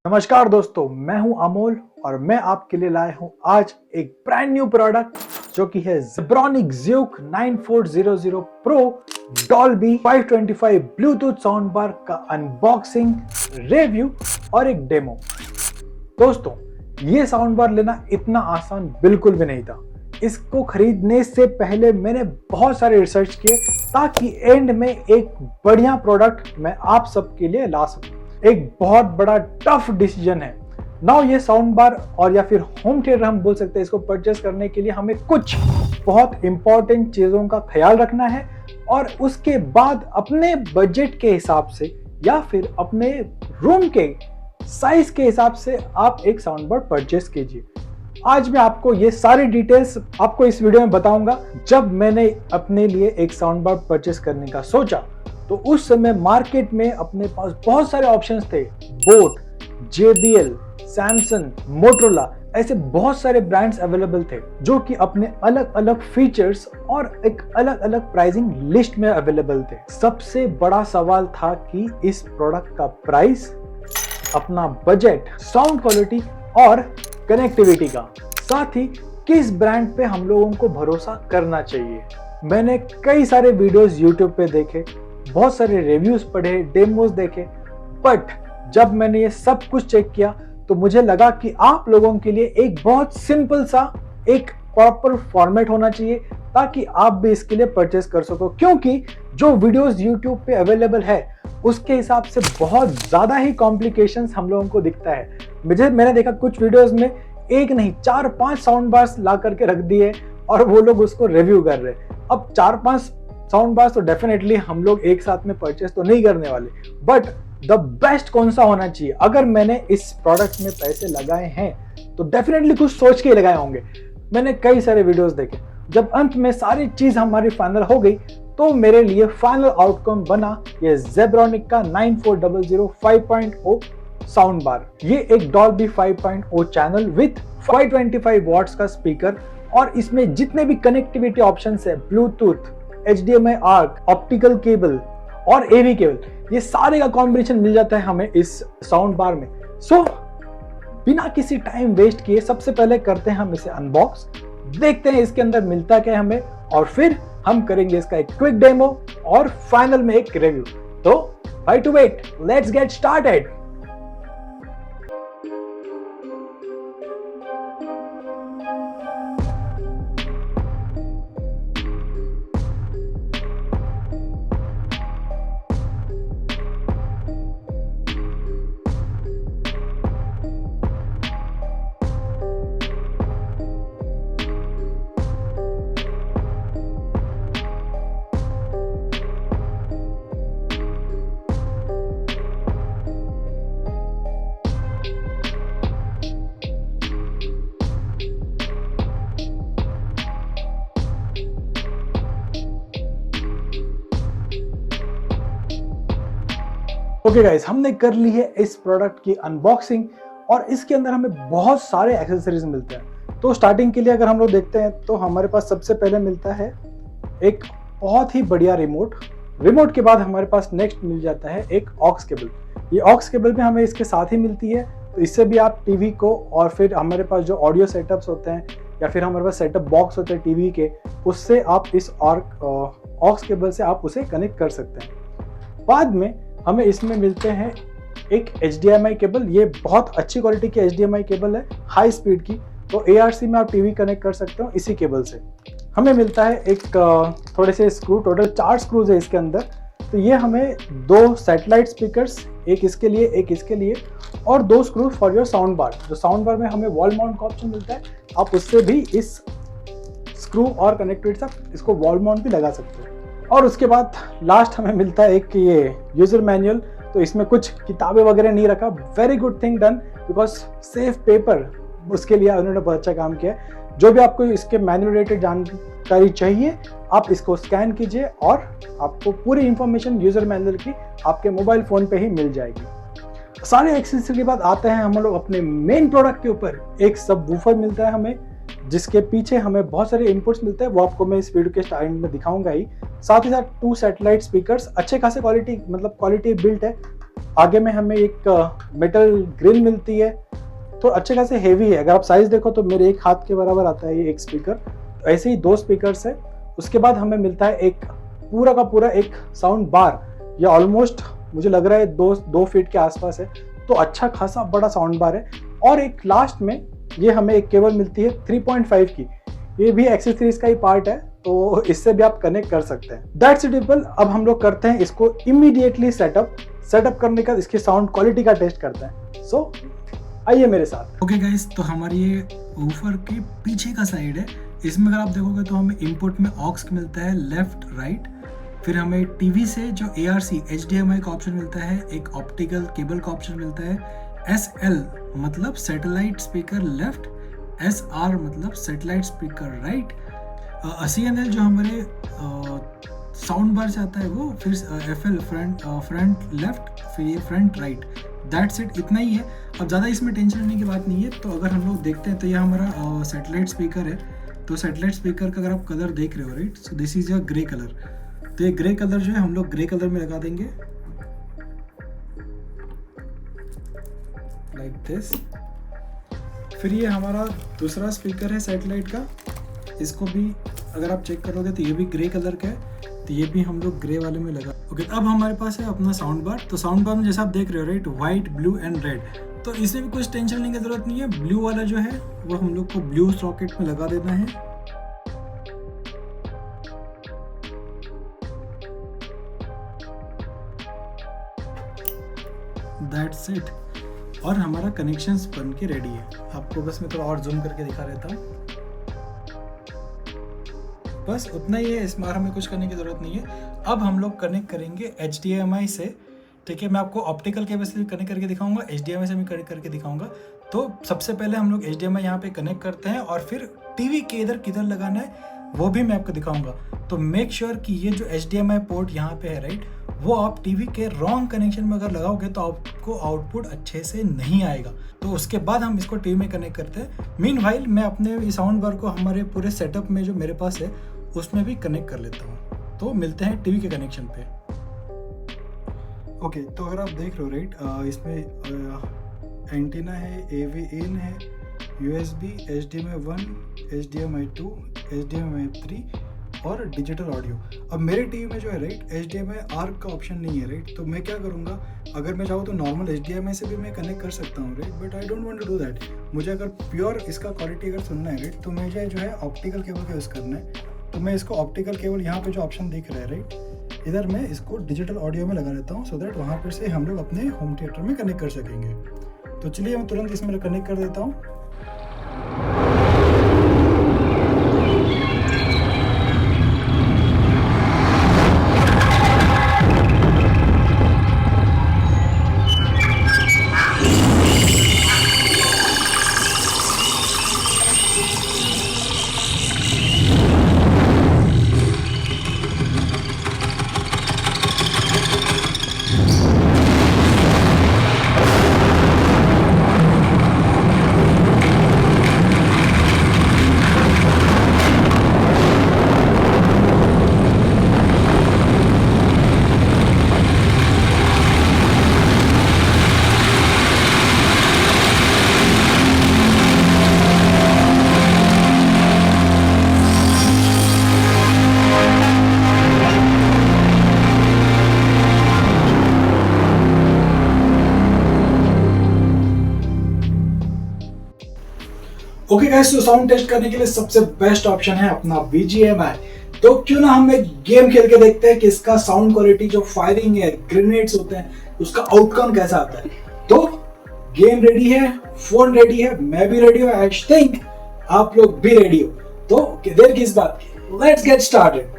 नमस्कार दोस्तों, मैं हूं अमोल और मैं आपके लिए लाया हूं आज एक ब्रांड न्यू प्रोडक्ट जो कि है Zebronic Zeuke 9400 Pro Dolby 525 Bluetooth sound bar का अनबॉक्सिंग, रिव्यू और एक डेमो। दोस्तों, ये साउंड बार लेना इतना आसान बिल्कुल भी नहीं था। इसको खरीदने से पहले मैंने बहुत सारे रिसर्च किए ताकि एंड में एक बढ़िया प्रोडक्ट मैं आप सबके लिए ला सकूं। एक बहुत बड़ा टफ डिसीजन है। नाउ ये साउंड बार और या फिर होम थिएटर हम बोल सकते हैं, इसको परचेस करने के लिए हमें कुछ बहुत इंपॉर्टेंट चीज़ों का ख्याल रखना है और उसके बाद अपने बजट के हिसाब से या फिर अपने रूम के साइज के हिसाब से आप एक साउंड बार परचेस कीजिए। आज मैं आपको ये सारी डिटेल्स आपको इस वीडियो में बताऊंगा। जब मैंने अपने लिए एक साउंड बार परचेस करने का सोचा तो उस समय मार्केट में अपने पास बहुत सारे ऑप्शंस थे। बोट, JBL, सैमसंग, मोटरोला, ऐसे बहुत सारे ब्रांड्स अवेलेबल थे जो कि अपने अलग अलग फीचर्स और एक अलग अलग प्राइसिंग लिस्ट में अवेलेबल थे। सबसे बड़ा सवाल था कि इस प्रोडक्ट का प्राइस, अपना बजट, साउंड क्वालिटी और कनेक्टिविटी का, साथ ही किस ब्रांड पे हम लोगों को भरोसा करना चाहिए। मैंने कई सारे वीडियोस YouTube पे देखे, बहुत सारे रिव्यूज पढ़े, डेमोस देखे, बट जब मैंने ये सब कुछ चेक किया तो मुझे लगा कि आप लोगों के लिए एक बहुत सिंपल सा एक प्रॉपर फॉर्मेट होना चाहिए ताकि आप भी इसके लिए परचेस कर सको। क्योंकि जो वीडियोस YouTube पे अवेलेबल है उसके हिसाब से बहुत ज़्यादा ही कॉम्प्लिकेशंस हम लोगों को दिखता है। मैंने देखा कुछ वीडियोस में एक नहीं 4-5 साउंड बार्स ला करके रख दिए और वो लोग उसको रिव्यू कर रहे हैं। अब 4-5 साउंड बार्स तो डेफिनेटली हम लोग एक साथ में परचेस तो नहीं करने वाले, बट द बेस्ट कौन सा होना चाहिए। अगर मैंने इस प्रोडक्ट में पैसे लगाए हैं तो डेफिनेटली कुछ सोच के लगाए होंगे। मैंने कई सारे वीडियोस देखे, जब अंत में सारी चीज हमारी फाइनल हो गई तो मेरे लिए फाइनल आउटकम बना ये Zebronic का 9400 5.0 साउंड बार। ये एक Dolby 5.0 चैनल विथ 525 वॉट्स का स्पीकर और इसमें जितने भी कनेक्टिविटी ऑप्शंस है, Bluetooth, HDMI arc, optical cable और AV केबल, ये सारे का कॉम्बिनेशन मिल जाता है हमें इस साउंड बार में। सो बिना किसी टाइम वेस्ट किए सबसे पहले करते हैं हम इसे अनबॉक्स, देखते हैं इसके अंदर मिलता क्या है हमें, और फिर हम करेंगे इसका एक क्विक डेमो और फाइनल में एक रिव्यू। तो why to wait, let's get started. Okay guys, हमने कर ली है इस प्रोडक्ट की अनबॉक्सिंग और इसके अंदर हमें बहुत सारे एक्सेसरीज मिलते हैं। तो स्टार्टिंग के लिए अगर हम लोग देखते हैं तो हमारे पास सबसे पहले मिलता है एक बहुत ही बढ़िया रिमोट के बाद हमारे पास नेक्स्ट मिल जाता है एक ऑक्स केबल। ये ऑक्स केबल भी हमें इसके साथ ही मिलती है, तो इससे भी आप टीवी को और फिर हमारे पास जो ऑडियो सेटअप्स होते हैं या फिर हमारे पास सेटअप बॉक्स होते हैं टीवी के, उससे आप इस ऑक्स केबल से आप उसे कनेक्ट कर सकते हैं। बाद में हमें इसमें मिलते हैं एक HDMI केबल। ये बहुत अच्छी क्वालिटी की HDMI केबल है, हाई स्पीड की, तो ARC में आप टीवी कनेक्ट कर सकते हो इसी केबल से। हमें मिलता है एक थोड़े से स्क्रू, टोटल 4 स्क्रूज है इसके अंदर। तो ये हमें 2 सैटेलाइट स्पीकर्स, एक इसके लिए और 2 screw for your sound bar. जो साउंड बार में हमें वॉल माउंट का ऑप्शन मिलता है, आप उससे भी इस स्क्रू और कनेक्टिविटी से इसको वॉल माउंट भी लगा सकते हो। और उसके बाद लास्ट हमें मिलता है एक ये यूजर मैनुअल। तो इसमें कुछ किताबें वगैरह नहीं रखा, very good thing done, because safe paper, उसके लिए उन्होंने बहुत अच्छा काम किया है। जो भी आपको इसके मैनुअल रिलेटेड जानकारी चाहिए आप इसको स्कैन कीजिए और आपको पूरी इंफॉर्मेशन यूजर मैनुअल की आपके मोबाइल फोन पे ही मिल जाएगी। सारे एक्सेसरी के बाद आते हैं हम लोग अपने मेन प्रोडक्ट के ऊपर। एक सब वूफर मिलता है हमें, जिसके पीछे हमें बहुत सारे इनपुट्स मिलते हैं, वो आपको मैं इस वीडियो के स्टार्टिंग में दिखाऊंगा ही। साथ ही साथ 2 सैटेलाइट स्पीकर्स, अच्छे खासे क्वालिटी बिल्ट है, आगे में हमें एक मेटल ग्रिल मिलती है, तो अच्छे खासे हेवी है। अगर आप साइज देखो तो मेरे एक हाथ के बराबर आता है ये एक स्पीकर। ऐसे ही 2 स्पीकर्स है। उसके बाद हमें मिलता है एक पूरा का पूरा एक साउंड बार। ये ऑलमोस्ट मुझे लग रहा है 2 फीट के आसपास है, तो अच्छा खासा बड़ा साउंड बार है। और एक लास्ट में ये हमें एक केबल मिलती है 3.5 की, ये भी एक्सेसरीज का ही पार्ट है, तो इससे भी आप कनेक्ट कर सकते हैं। That's it people. अब हम लोग करते हैं इसको इमीडिएटली सेटअप करने का, इसकी साउंड क्वालिटी का टेस्ट करते हैं। सो आइए मेरे साथ। ओके गाइस, तो हमारी ये वूफर के पीछे का साइड है। इसमें अगर आप देखोगे तो हमें इनपुट में ऑक्स मिलता है लेफ्ट राइट, फिर हमें टीवी से जो ARC HDMI का ऑप्शन मिलता है, एक ऑप्टिकल केबल का ऑप्शन मिलता है, SL मतलब सैटेलाइट स्पीकर लेफ्ट, SR मतलब सैटेलाइट स्पीकर राइट, CNL जो हमारे साउंड बार से आता है वो, फिर FL फ्रंट लेफ्ट, फिर ये फ्रंट राइट। दैट्स इट, इतना ही है। अब ज़्यादा इसमें टेंशन लेने की बात नहीं है। तो अगर हम लोग देखते हैं तो ये हमारा सैटेलाइट स्पीकर है। तो सैटेलाइट स्पीकर का अगर आप कलर देख रहे हो right, so this is a grey colour. तो ये ग्रे कलर जो है हम लोग ग्रे कलर में लगा देंगे लाइक दिस। फिर ये हमारा दूसरा स्पीकर है सैटेलाइट का, इसको भी अगर आप चेक करोगे तो ये भी ग्रे कलर का है, तो ये भी हम लोग ग्रे वाले में लगा। ओके, अब हमारे पास है अपना साउंड बार। तो साउंड बार में जैसा आप देख रहे हो right, white blue and red, तो इसमें भी कुछ टेंशन लेने की जरूरत नहीं है। ब्लू वाला जो है वो हम लोग को ब्लू सॉकेट में लगा देना है। दैट्स इट, और हमारा कनेक्शंस बन के रेडी है। आपको बस मैं थोड़ा और जूम करके दिखा देता हूँ। बस उतना ही है, इसमें हमें कुछ करने की ज़रूरत नहीं है। अब हम लोग कनेक्ट करेंगे HDMI से। ठीक है, मैं आपको ऑप्टिकल केबल से भी कनेक्ट करके दिखाऊंगा, HDMI से भी कनेक्ट करके दिखाऊंगा। तो सबसे पहले हम लोग HDMI यहाँ पे कनेक्ट करते हैं, और फिर टीवी के इधर किधर लगाना है वो भी मैं आपको दिखाऊंगा। तो मेक श्योर कि ये जो HDMI पोर्ट यहाँ पे है राइट, वो आप टीवी के रॉन्ग कनेक्शन में अगर लगाओगे तो आपको आउटपुट अच्छे से नहीं आएगा। तो उसके बाद हम इसको टीवी में कनेक्ट करते हैं। मीनवाइल मैं अपने साउंड बार को हमारे पूरे सेटअप में जो मेरे पास है उसमें भी कनेक्ट कर लेता हूँ। तो मिलते हैं टीवी के कनेक्शन पे। ओके, तो अगर आप देख रहे हो राइट, इसमें एंटीना है, AV इन है, USB, HDMI 1, HDMI 2, HDMI 3 और डिजिटल ऑडियो। अब मेरे टीवी में जो है राइट, HDMI आर्क का ऑप्शन नहीं है राइट। तो मैं क्या करूँगा, अगर मैं चाहूँ तो नॉर्मल HDMI से भी मैं कनेक्ट कर सकता हूँ right, but I don't want to do that. मुझे अगर प्योर इसका क्वालिटी अगर सुनना है राइट, तो मुझे जो है ऑप्टिकल केबल का यूज़ करना है। तो मैं इसको ऑप्टिकल केबल यहाँ पे जो ऑप्शन दिख रहा है राइट, इधर मैं इसको डिजिटल ऑडियो में लगा लेता हूँ, सो दैट वहाँ पर से हम लोग अपने होम थिएटर में कनेक्ट कर सकेंगे। तो चलिए मैं तुरंत इसमें कनेक्ट कर देता हूँ। ओके गाइस, तो साउंड टेस्ट करने के लिए सबसे बेस्ट ऑप्शन है अपना BGMI। तो क्यों ना हम एक गेम खेल के देखते हैं कि इसका साउंड क्वालिटी, जो फायरिंग है, ग्रेनेड्स होते हैं, उसका आउटकम कैसा आता है। तो गेम रेडी है, फोन रेडी है, मैं भी रेडी हूँ, आई थिंक आप लोग भी रेडी हो। तो देर किस बात की, let's get started.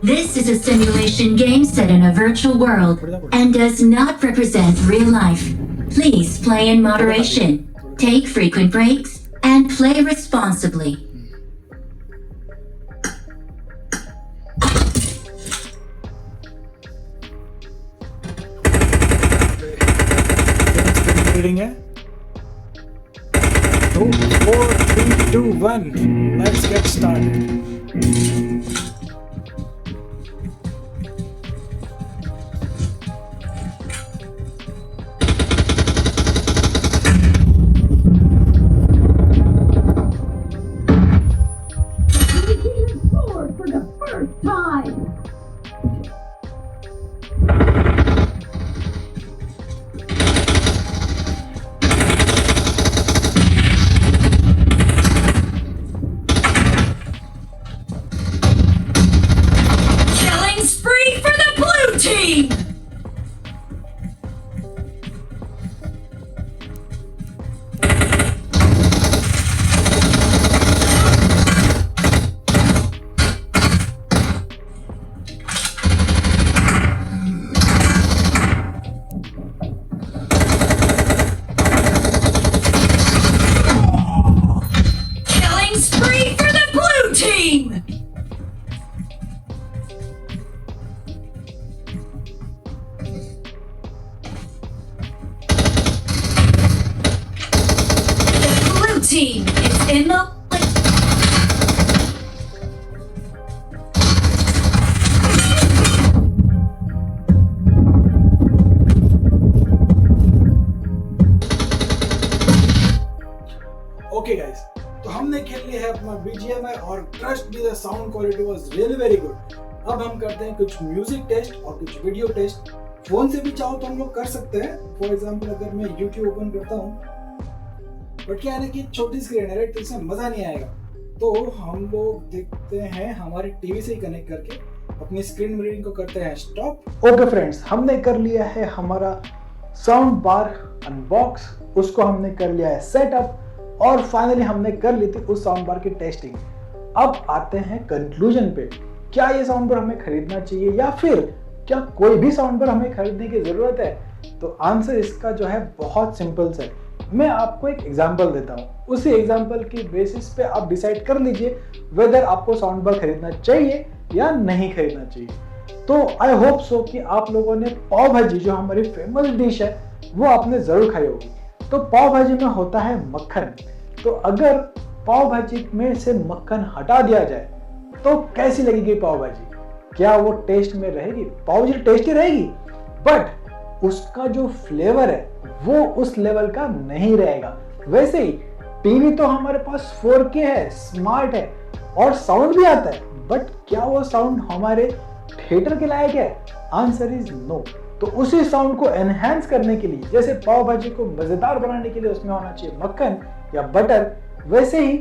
This is a simulation game set in a virtual world and does not represent real life. Please play in moderation, take frequent breaks, and play responsibly. Reading है तो 4, 3, 2, 1, let's get started. For the first time! Killing spree for the blue team! Killing spree for the blue team! The blue team is in the okay guys, तो हमने खेल लिया है अपना BGMI और trust me the sound quality was really very good. अब हम करते हैं कुछ म्यूजिक टेस्ट और कुछ वीडियो टेस्ट। फोन से भी चाहो तो हम लोग कर सकते हैं। फॉर एग्जांपल अगर मैं YouTube ओपन करता हूँ, बट क्या है ना कि छोटी स्क्रीन है तो इसमें मजा नहीं आएगा, तो हम लोग देखते हैं हमारे टीवी से ही कनेक्ट करके अपनी स्क्रीन मिररिंग को करते हैं स्टॉप। ओके फ्रेंड्स, हमने कर लिया है हमारा साउंड बार अनबॉक्स, उसको हमने कर लिया है सेटअप और फाइनली हमने कर ली थी उस साउंड बार की टेस्टिंग। अब आते हैं कंक्लूजन पे, क्या ये साउंड बार हमें खरीदना चाहिए या फिर क्या कोई भी साउंड बार हमें खरीदने की जरूरत है? तो आंसर इसका जो है बहुत सिंपल है। मैं आपको एक एग्जांपल देता हूँ, उसी एग्जांपल की बेसिस पे आप डिसाइड कर लीजिए वेदर आपको साउंड बार खरीदना चाहिए या नहीं खरीदना चाहिए। तो आई होप सो कि आप लोगों ने पाव भाजी, जो हमारी फेमस डिश है, वो आपने जरूर खाई होगी। तो पाव भाजी में होता है मक्खन, तो अगर पाव भाजी में से मक्खन हटा दिया जाए तो कैसी लगेगी पाव भाजी? क्या वो टेस्ट में रहेगी? पाव भाजी टेस्टी रहेगी, बट उसका जो फ्लेवर है वो उस लेवल का नहीं रहेगा। वैसे ही टीवी तो हमारे पास 4K है, स्मार्ट है और साउंड भी आता है, बट क्या वो साउंड हमारे थिएटर के लायक है? Answer is no. तो उसी साउंड को एनहांस करने के लिए, जैसे पाव भाजी को मजेदार बनाने के लिए उसमें होना चाहिए मक्खन या बटर, वैसे ही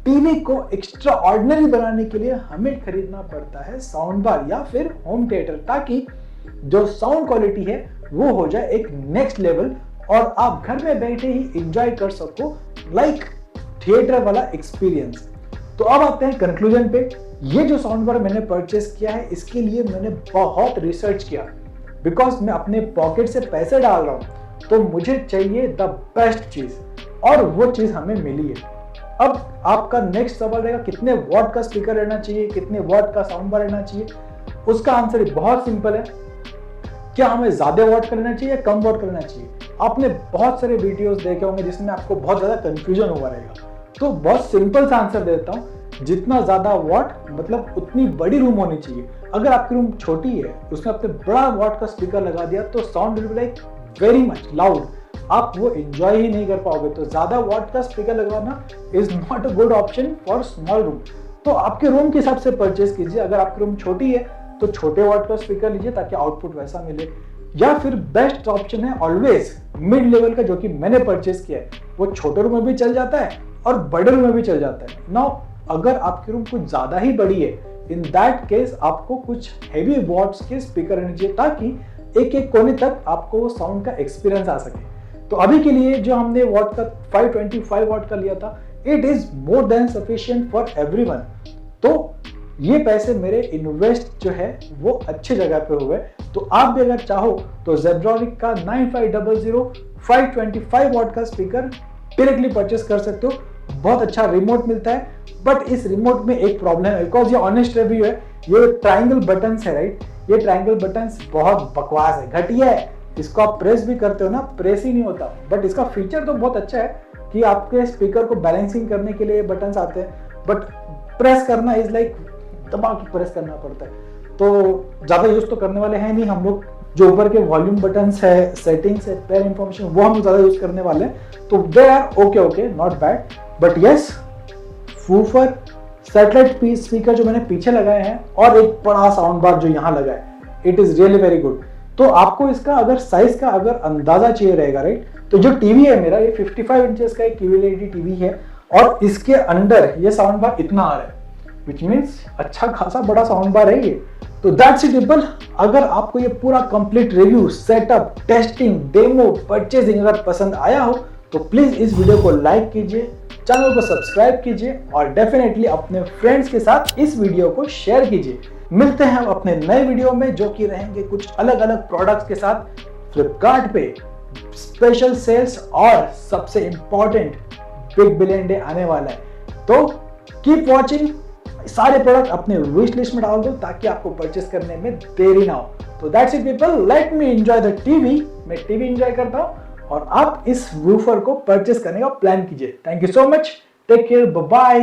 टीवी को एक्स्ट्रा ऑर्डिनरी बनाने के लिए हमें खरीदना पड़ता है साउंड बार या फिर होम थिएटर, ताकि जो साउंड क्वालिटी है वो हो जाए एक नेक्स्ट लेवल और आप घर में बैठे ही एंजॉय कर सको लाइक थिएटर वाला एक्सपीरियंस। तो अब आते हैं कंक्लूजन पे। ये जो साउंड बार मैंने परचेस किया है, इसके लिए मैंने बहुत रिसर्च किया, बिकॉज मैं अपने पॉकेट से पैसे डाल रहा हूँ, तो मुझे चाहिए द बेस्ट चीज और वो चीज हमें मिली है। अब आपका नेक्स्ट सवाल रहेगा कितने वॉट का स्पीकर रहना चाहिए, कितने वॉट का साउंड बार रहना चाहिए। उसका आंसर बहुत सिंपल है, क्या हमें ज्यादा वॉट का लेना चाहिए या कम वॉट का लेना चाहिए। आपने बहुत सारे वीडियोस देखे होंगे जिसमें आपको बहुत ज्यादा कंफ्यूजन हुआ रहेगा, तो बहुत सिंपल सा आंसर देता हूँ, जितना ज्यादा वॉट मतलब उतनी बड़ी रूम होनी चाहिए। अगर आपकी रूम छोटी है, उसमें आपने बड़ा वॉट का स्पीकर लगा दिया तो sound will be like very much loud, आप वो एंजॉय ही नहीं कर पाओगे। तो ज्यादा वॉट का स्पीकर लगाना is not a good option for small room. तो आपके रूम के हिसाब से परचेज कीजिए। अगर आपकी रूम छोटी है तो छोटे वॉट का स्पीकर लीजिए ताकि आउटपुट वैसा मिले, या फिर बेस्ट ऑप्शन है ऑलवेज मिड लेवल का, जो कि मैंने परचेज किया है। वो छोटे रूम में भी चल जाता है और बड़े रूम में भी चल जाता है। नाउ अगर आपकी रूम कुछ ज्यादा ही बड़ी है, इन दैट केस आपको कुछ हेवी वॉट्स के स्पीकर रहने चाहिए ताकि एक एक कोने तक आपको वो साउंड का एक्सपीरियंस आ सके। तो अभी के लिए जो हमने वॉट का 525 वॉट का लिया था, it is more than sufficient for everyone. तो ये पैसे मेरे इन्वेस्ट जो है वो अच्छी जगह पे हुए। तो आप भी अगर चाहो तो जेब्रॉनिक का 9500 525 वॉट का स्पीकर डायरेक्टली परचेस कर सकते हो। बहुत अच्छा रिमोट मिलता है, बट इस रिमोट में एक प्रॉब्लम है, बिकॉज ये ऑनेस्ट रिव्यू है, ये ट्रायंगल बटन्स है, राइट। ये ट्रायंगल बटन्स बहुत बकवास है, घटिया है। इसको आप प्रेस भी करते हो ना, प्रेस ही नहीं होता। बट इसका फीचर तो बहुत अच्छा है कि आपके स्पीकर को बैलेंसिंग करने के लिए बटन्स आते हैं, बट प्रेस करना इज लाइक दबा के प्रेस करना पड़ता है, तो ज़्यादा यूज तो करने वाले हैं नहीं हम लोग। जो ऊपर के वॉल्यूम बटन्स है, सेटिंग्स है, पेयर इंफॉर्मेशन, वो हम ज़्यादा यूज करने वाले हैं, तो they are okay, not bad. But yes, woofer, satellite speaker जो मैंने पीछे लगाए हैं और एक बड़ा साउंड बार जो यहाँ लगा है, it is really very good. तो आपको इसका अगर साइज का अगर अंदाजा चाहिए रहेगा, राइट, तो जो टीवी है मेरा, ये 55 इंचेस का एक QLED टीवी है और इसके अंदर ये साउंड बार इतना आ रहा है, विच मीन्स अच्छा खासा बड़ा साउंड बार है ये। तो दैट्स इट पीपल, अगर आपको ये पूरा complete review, setup, testing, demo, purchasing अगर पसंद आया हो तो प्लीज इस वीडियो को लाइक कीजिए, चैनल को सब्सक्राइब कीजिए और डेफिनेटली अपने फ्रेंड्स के साथ इस वीडियो को शेयर कीजिए। मिलते हैं हम अपने नए वीडियो में, जो कि रहेंगे कुछ अलग अलग प्रोडक्ट्स के साथ फ्लिपकार्ट पे स्पेशल सेल्स और सबसे इंपॉर्टेंट बिग बिलियन डे आने वाला है। तो कीप वॉचिंग, सारे प्रोडक्ट अपने विश लिस्ट में डाल दो ताकि आपको परचेस करने में देरी ना हो। तो that's it people, let me enjoy the TV. मैं टीवी एंजॉय करता हूं और आप इस वूफर को परचेस करने का प्लान कीजिए। Thank you so much, take care, bye bye.